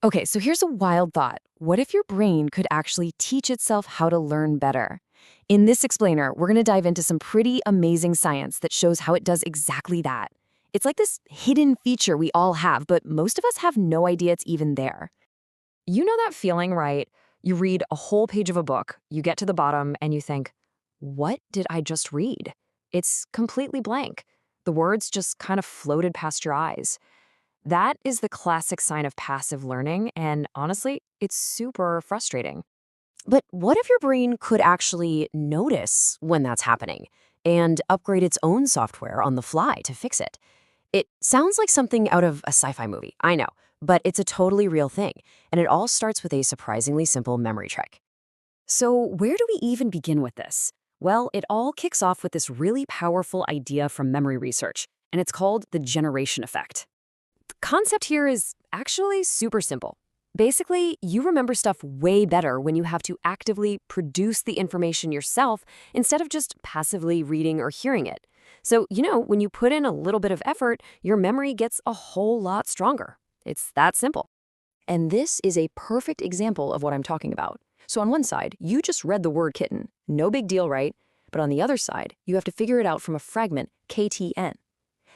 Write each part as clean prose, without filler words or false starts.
Okay, so here's a wild thought. What if your brain could actually teach itself how to learn better? In this explainer, we're going to dive into some pretty amazing science that shows how it does exactly that. It's like this hidden feature we all have, but most of us have no idea it's even there. You know that feeling, right? You read a whole page of a book, you get to the bottom, and you think, what did I just read? It's completely blank. The words just kind of floated past your eyes. That is the classic sign of passive learning, and honestly, it's super frustrating. But what if your brain could actually notice when that's happening and upgrade its own software on the fly to fix it? It sounds like something out of a sci fi movie, I know, but it's a totally real thing, and it all starts with a surprisingly simple memory trick. So, where do we even begin with this? Well, it all kicks off with this really powerful idea from memory research, and it's called the generation effect. The concept here is actually super simple. Basically, you remember stuff way better when you have to actively produce the information yourself instead of just passively reading or hearing it. So, when you put in a little bit of effort, your memory gets a whole lot stronger. It's that simple. And this is a perfect example of what I'm talking about. So, on one side, you just read the word kitten. No big deal, right? But on the other side, you have to figure it out from a fragment, KTN.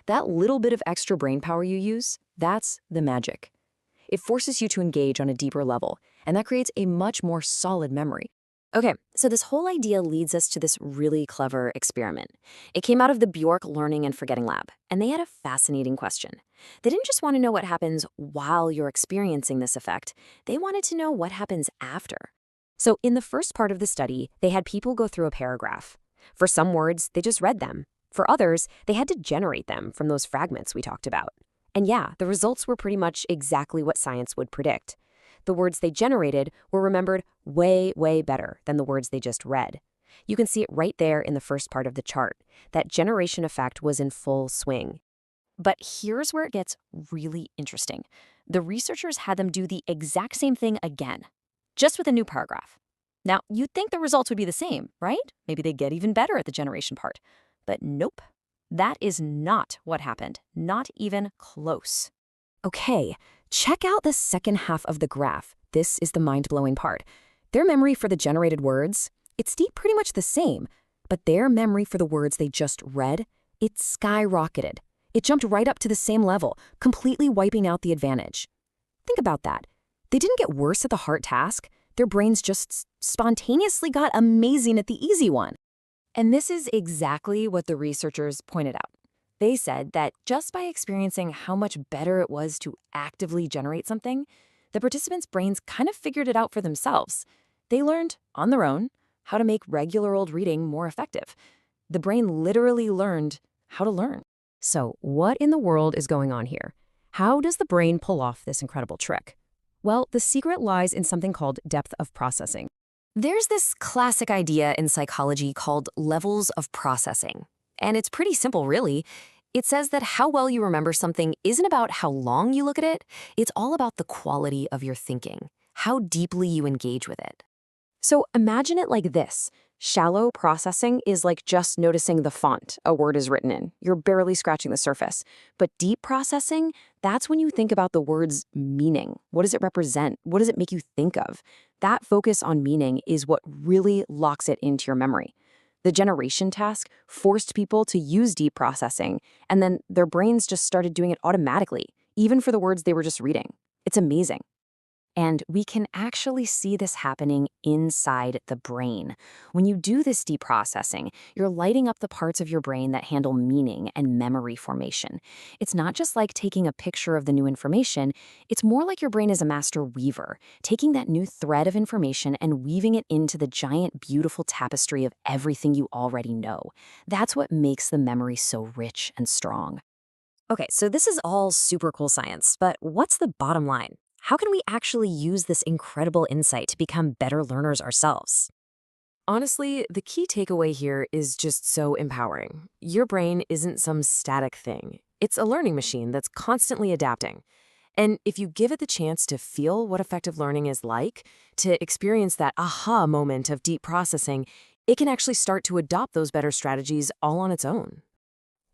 That little bit of extra brain power you use, that's the magic. It forces you to engage on a deeper level, and that creates a much more solid memory. Okay, so this whole idea leads us to this really clever experiment. It came out of the Bjork Learning and Forgetting Lab, and they had a fascinating question. They didn't just want to know what happens while you're experiencing this effect, they wanted to know what happens after. So in the first part of the study, they had people go through a paragraph. For some words, they just read them. For others, they had to generate them from those fragments we talked about. And yeah, the results were pretty much exactly what science would predict. The words they generated were remembered way, way better than the words they just read. You can see it right there in the first part of the chart. That generation effect was in full swing. But here's where it gets really interesting. The researchers had them do the exact same thing again, just with a new paragraph. Now, you'd think the results would be the same, right? Maybe they'd get even better at the generation part. But nope. That is not what happened, not even close. Okay, check out the second half of the graph. This is the mind-blowing part. Their memory for the generated words, it stayed pretty much the same, but their memory for the words they just read, it skyrocketed. It jumped right up to the same level, completely wiping out the advantage. Think about that. They didn't get worse at the hard task. Their brains just spontaneously got amazing at the easy one. And this is exactly what the researchers pointed out. They said that just by experiencing how much better it was to actively generate something, the participants' brains kind of figured it out for themselves. They learned, on their own, how to make regular old reading more effective. The brain literally learned how to learn. So, what in the world is going on here? How does the brain pull off this incredible trick? Well, the secret lies in something called depth of processing. There's this classic idea in psychology called levels of processing. And it's pretty simple, really. It says that how well you remember something isn't about how long you look at it, it's all about the quality of your thinking, how deeply you engage with it. So imagine it like this. Shallow processing is like just noticing the font a word is written in. You're barely scratching the surface. But deep processing, that's when you think about the word's meaning. What does it represent? What does it make you think of? That focus on meaning is what really locks it into your memory. The generation task forced people to use deep processing, and then their brains just started doing it automatically, even for the words they were just reading. It's amazing. And we can actually see this happening inside the brain. When you do this deep processing, you're lighting up the parts of your brain that handle meaning and memory formation. It's not just like taking a picture of the new information, it's more like your brain is a master weaver, taking that new thread of information and weaving it into the giant, beautiful tapestry of everything you already know. That's what makes the memory so rich and strong. Okay, so this is all super cool science, but what's the bottom line? How can we actually use this incredible insight to become better learners ourselves? Honestly, the key takeaway here is just so empowering. Your brain isn't some static thing. It's a learning machine that's constantly adapting. And if you give it the chance to feel what effective learning is like, to experience that aha moment of deep processing, it can actually start to adopt those better strategies all on its own.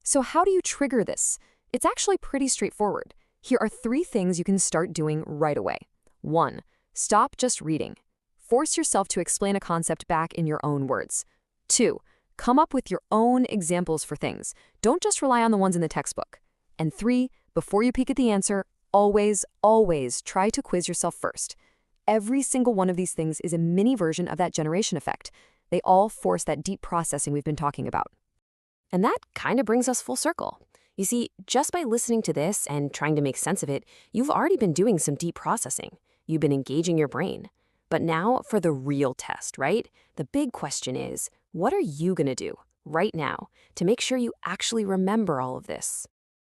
So how do you trigger this? It's actually pretty straightforward. Here are 3 things you can start doing right away. 1. Stop just reading. Force yourself to explain a concept back in your own words. 2. Come up with your own examples for things. Don't just rely on the ones in the textbook. And 3. Before you peek at the answer, always, always try to quiz yourself first. Every single one of these things is a mini version of that generation effect. They all force that deep processing we've been talking about. And that kind of brings us full circle. You see, just by listening to this and trying to make sense of it, you've already been doing some deep processing. You've been engaging your brain. But now for the real test, right? The big question is, what are you going to do right now to make sure you actually remember all of this?